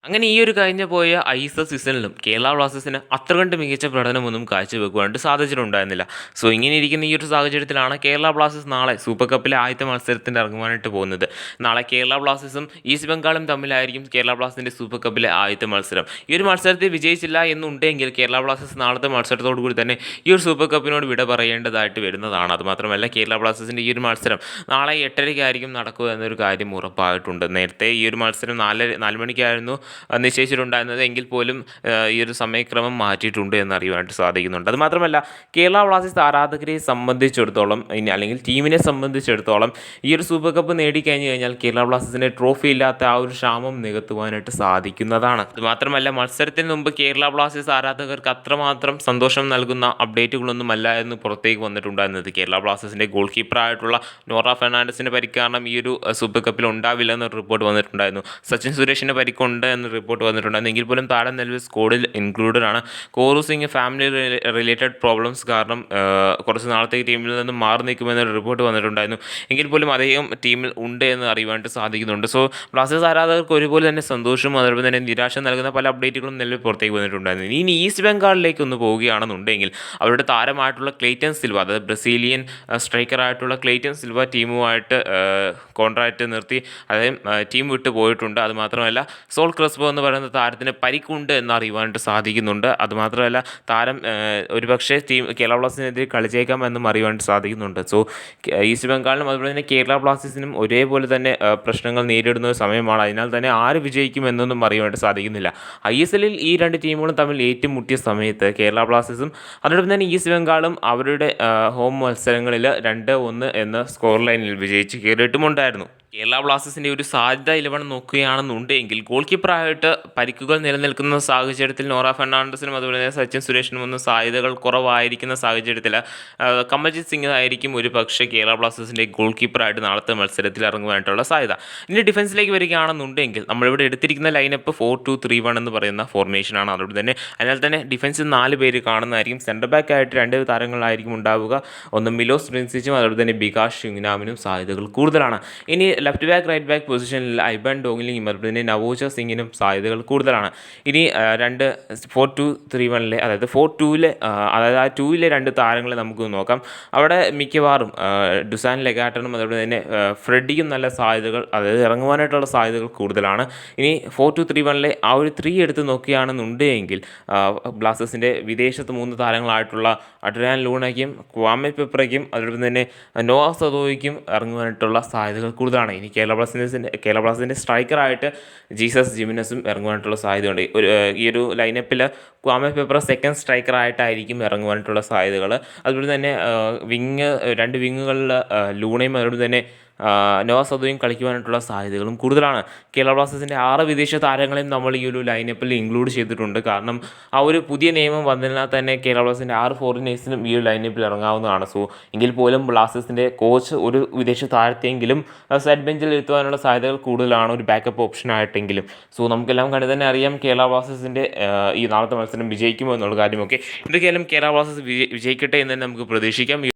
അങ്ങനെ ഈ ഒരു കഴിഞ്ഞു പോയ ഐഎസ്എൽ സീസണിലും കേരള ബ്ലാസ്റ്റേഴ്സിന് അത്ര കണ്ട് മികച്ച പ്രകടനമൊന്നും കാഴ്ചവെക്കുവാനായിട്ട് സാധിച്ചിട്ടുണ്ടായിരുന്നില്ല. സോ ഇങ്ങനെ ഇരിക്കുന്ന ഈ ഒരു സാഹചര്യത്തിലാണ് കേരള ബ്ലാസ്റ്റേഴ്സ് നാളെ സൂപ്പർ കപ്പിലെ ആദ്യത്തെ മത്സരത്തിന് ഇറങ്ങുവാനായിട്ട് പോകുന്നത്. നാളെ കേരള ബ്ലാസ്റ്റേഴ്സും ഈസ്റ്റ് ബംഗാളും തമ്മിലായിരിക്കും കേരള ബ്ലാസ്റ്റേഴ്സിൻ്റെ സൂപ്പർ കപ്പിലെ ആദ്യത്തെ മത്സരം. ഈ ഒരു മത്സരത്തിൽ വിജയിച്ചില്ല എന്നുണ്ടെങ്കിൽ കേരള ബ്ലാസ്റ്റേഴ്സ് നാളത്തെ മത്സരത്തോടു കൂടി തന്നെ ഈ ഒരു സൂപ്പർ കപ്പിനോട് വിട പറയേണ്ടതായിട്ട് വരുന്നതാണ്. അതുമാത്രമല്ല കേരള ബ്ലാസ്റ്റേഴ്സിൻ്റെ ഈ ഒരു മത്സരം നാളെ 8:30-ക്കായിരിക്കും നടക്കുക എന്നൊരു കാര്യം ഉറപ്പായിട്ടുണ്ട്. നേരത്തെ ഈ ഒരു മത്സരം 4 മണിക്കായിരുന്നു നിശ്ചയിച്ചിട്ടുണ്ടായിരുന്നത്. എങ്കിൽ പോലും ഈ ഒരു സമയക്രമം മാറ്റിയിട്ടുണ്ട് എന്നറിയുവാനായിട്ട് സാധിക്കുന്നുണ്ട്. അതുമാത്രമല്ല കേരള ബ്ലാസ്റ്റേഴ്സ് ആരാധകരെ സംബന്ധിച്ചിടത്തോളം അല്ലെങ്കിൽ ടീമിനെ സംബന്ധിച്ചിടത്തോളം ഈ ഒരു സൂപ്പർ കപ്പ് നേടിക്കഴിഞ്ഞു കഴിഞ്ഞാൽ കേരള ബ്ലാസ്റ്റേഴ്സിന് ട്രോഫി ഇല്ലാത്ത ആ ഒരു ക്ഷാമം നികത്തുവാനായിട്ട് സാധിക്കുന്നതാണ്. അതുമാത്രമല്ല മത്സരത്തിന് മുമ്പ് കേരള ബ്ലാസ്റ്റേഴ്സ് ആരാധകർക്ക് അത്രമാത്രം സന്തോഷം നൽകുന്ന അപ്ഡേറ്റുകളൊന്നും അല്ല എന്ന് പുറത്തേക്ക് വന്നിട്ടുണ്ടായിരുന്നത്. കേരള ബ്ലാസ്റ്റേഴ്സിൻ്റെ ഗോൾ കീപ്പറായിട്ടുള്ള നോറ ഫെർണാണ്ടസിൻ്റെ പരിക്ക് കാരണം ഈ ഒരു സൂപ്പർ കപ്പിൽ ഉണ്ടാവില്ല എന്നൊരു റിപ്പോർട്ട് വന്നിട്ടുണ്ടായിരുന്നു. സച്ചിൻ സുരേഷിൻ്റെ പരിക്കുണ്ട് എന്ന് റിപ്പോർട്ട് വന്നിട്ടുണ്ടായിരുന്നു. എങ്കിൽ പോലും താരം നിലവിൽ സ്ക്വാഡിൽ ഇൻക്ലൂഡഡ് ആണ്. Koru Singh family related problems കാരണം കുറച്ച് നാളത്തേക്ക് ടീമിൽ നിന്ന് മാറി നിൽക്കുമെന്നൊരു റിപ്പോർട്ട് വന്നിട്ടുണ്ടായിരുന്നു. എങ്കിൽ പോലും അദ്ദേഹം ടീമിൽ ഉണ്ട് എന്ന് അറിയുവാനായിട്ട് സാധിക്കുന്നുണ്ട്. സോ ബ്ലാസ്റ്റേഴ്സ് ആരാധകർക്ക് ഒരുപോലെ തന്നെ സന്തോഷവും അതോടൊപ്പം തന്നെ നിരാശ നൽകുന്ന പല അപ്ഡേറ്റുകളും നിലവിൽ പുറത്തേക്ക് വന്നിട്ടുണ്ടായിരുന്നു. ഇനി ഈസ്റ്റ് ബംഗാളിലേക്ക് ഒന്ന് പോവുകയാണെന്നുണ്ടെങ്കിൽ അവരുടെ താരമായിട്ടുള്ള ക്ലെയ്റ്റൻ സിൽവ, അതായത് ബ്രസീലിയൻ സ്ട്രൈക്കറായിട്ടുള്ള ക്ലെയ്റ്റൻ സിൽവ ടീമുമായിട്ട് കോൺട്രാക്റ്റ് നിർത്തി അദ്ദേഹം ടീം വിട്ട് പോയിട്ടുണ്ട്. അതുമാത്രമല്ല സോൾ ക്രെസ്പോ എന്ന് പറയുന്ന താരത്തിന് പരിക്കുണ്ട് എന്ന് അറിയുവാനായിട്ട് സാധിക്കുന്നുണ്ട്. അതുമാത്രമല്ല താരം ഒരുപക്ഷെ കേരള ബ്ലാസ്റ്റേഴ്സിനെതിരെ കളിച്ചേക്കാം എന്നും അറിയുവാനായിട്ട് സാധിക്കുന്നുണ്ട്. സോ ഈസ്റ്റ് ബംഗാളിനും അതുപോലെ തന്നെ കേരള ബ്ലാസ്റ്റേഴ്സിനും ഒരേപോലെ തന്നെ പ്രശ്നങ്ങൾ നേരിടുന്ന ഒരു സമയമാണ്. അതിനാൽ തന്നെ ആര് വിജയിക്കും എന്നൊന്നും അറിയുവാനായിട്ട് സാധിക്കുന്നില്ല. ഐഎസ്എല്ലിൽ ഈ രണ്ട് ടീമുകളും തമ്മിൽ ഏറ്റുമുട്ടിയ സമയത്ത് കേരള ബ്ലാസ്റ്റേഴ്സും അതോടൊപ്പം തന്നെ ഈസ്റ്റ് ബംഗാളും അവരുടെ ഹോം മത്സരങ്ങളിൽ 2-1 എന്ന സ്കോർ ലൈനിൽ വിജയിച്ച് കയറിയിട്ടുമുണ്ടായിരുന്നു. കേരള ബ്ലാസ്റ്റേഴ്സിൻ്റെ ഒരു സാധ്യത 11 നോക്കുകയാണെന്നുണ്ടെങ്കിൽ ഗോൾ കീപ്പറായിട്ട് പരിക്കുകൾ നിലനിൽക്കുന്ന സാഹചര്യത്തിൽ നോറ ഫെർണാണ്ടസിനും അതുപോലെ തന്നെ സച്ചിൻ സുരേഷിനും ഒന്നും സാധ്യതകൾ കുറവായിരിക്കുന്ന സാഹചര്യത്തിൽ കമൽജിത്ത് സിംഗ് ആയിരിക്കും ഒരു പക്ഷേ കേരള ബ്ലാസ്റ്റേഴ്സിൻ്റെ ഗോൾ കീപ്പറായിട്ട് നാളത്തെ മത്സരത്തിൽ ഇറങ്ങുവാനായിട്ടുള്ള സാധ്യത. ഇനി ഡിഫൻസിലേക്ക് വരികയാണെന്നുണ്ടെങ്കിൽ നമ്മളിവിടെ എടുത്തിരിക്കുന്ന ലൈനപ്പ് 4-2-3-1 എന്ന് പറയുന്ന ഫോർമേഷനാണ്. അതുകൊണ്ട് തന്നെ അതിനാൽ തന്നെ ഡിഫൻസിൽ 4 പേര് കാണുന്നതായിരിക്കും. സെൻറ്റർ ബാക്ക് ആയിട്ട് 2 താരങ്ങളായിരിക്കും ഉണ്ടാവുക. ഒന്ന് മിലോസ് ബ്രിൻസിച്ചും അതുപോലെ തന്നെ ബികാഷ് ഷിങ്നാമിനും സാധ്യതകൾ കൂടുതലാണ്. ഇനി ലെഫ്റ്റ് ബാക്ക് റൈറ്റ് ബാക്ക് പൊസിഷനിൽ ഐബൻ ഡോങ്ലിയും അതുപോലെ തന്നെ നവോജ സിംഗിനും സാധ്യതകൾ കൂടുതലാണ്. ഇനി 4-2-3-1 അതായത് 4-2 അതായത് ആ 2 2 താരങ്ങളെ നമുക്ക് നോക്കാം. അവിടെ മിക്കവാറും ഡുസാൻ ലെഗാട്ടനും അതുപോലെ തന്നെ ഫ്രെഡിക്കും നല്ല സാധ്യതകൾ, അതായത് ഇറങ്ങുവാനായിട്ടുള്ള സാധ്യതകൾ കൂടുതലാണ്. ഇനി 4-2-3-1 ആ ഒരു 3 എടുത്ത് നോക്കുകയാണെന്നുണ്ടെങ്കിൽ ബ്ലാസ്റ്റേഴ്സിൻ്റെ വിദേശത്ത് 3 താരങ്ങളായിട്ടുള്ള അഡ്രിയാൻ ലൂണയ്ക്കും ക്വാമെ പെപ്രയ്ക്കും അതുപോലെ തന്നെ നോവ സദോയ്ക്കും ഇറങ്ങുവാനായിട്ടുള്ള സാധ്യതകൾ കൂടുതലാണ്. ഇനി കേരള ബ്ലാസ്റ്റേഴ്സിൻ്റെ സ്ട്രൈക്കറായിട്ട് ജീസസ് ജിമിനസും ഇറങ്ങുവാനായിട്ടുള്ള സാധ്യതയുണ്ട്. ഈ ഒരു ലൈനപ്പിൽ ക്വാമെ പെപ്ര സെക്കൻഡ് സ്ട്രൈക്കറായിട്ടായിരിക്കും ഇറങ്ങുവാനായിട്ടുള്ള സാധ്യതകൾ. അതുപോലെ തന്നെ 2 വിങ്ങുകളിൽ ലൂണയും അതുപോലെ തന്നെ നോവ സദോയും കളിക്കുവാനായിട്ടുള്ള സാധ്യതകളും കൂടുതലാണ്. കേരള ബ്ലാസ്റ്റേഴ്സിൻ്റെ 6 വിദേശ താരങ്ങളെയും നമ്മൾ ഈ ഒരു ലൈനപ്പിൽ ഇൻക്ലൂഡ് ചെയ്തിട്ടുണ്ട്. കാരണം ആ ഒരു പുതിയ നിയമം വന്നതിനാൽ തന്നെ കേരള ബ്ലാസ്റ്റേഴ്സിൻ്റെ 6 ഫോറിനേഴ്സിനും ഈ ഒരു ലൈനപ്പിൽ ഇറങ്ങാവുന്നതാണ്. സോ എങ്കിൽ പോലും ബ്ലാസ്റ്റേഴ്സിൻ്റെ കോച്ച് ഒരു വിദേശ താരത്തെങ്കിലും സൈഡ് ബെഞ്ചിൽ എത്തുവാനുള്ള സാധ്യതകൾ കൂടുതലാണ്, ഒരു ബാക്കപ്പ് ഓപ്ഷനായിട്ടെങ്കിലും. സോ നമുക്കെല്ലാം കണ്ടു തന്നെ അറിയാം കേരള ബ്ലാസ്റ്റേഴ്സിൻ്റെ ഈ നാളത്തെ മത്സരം വിജയിക്കുമോ എന്നുള്ള കാര്യമൊക്കെ. എന്തൊക്കെയായാലും കേരള ബ്ലാസ്റ്റേഴ്സ് വിജയിക്കട്ടെ എന്ന് തന്നെ നമുക്ക് പ്രതീക്ഷിക്കാം.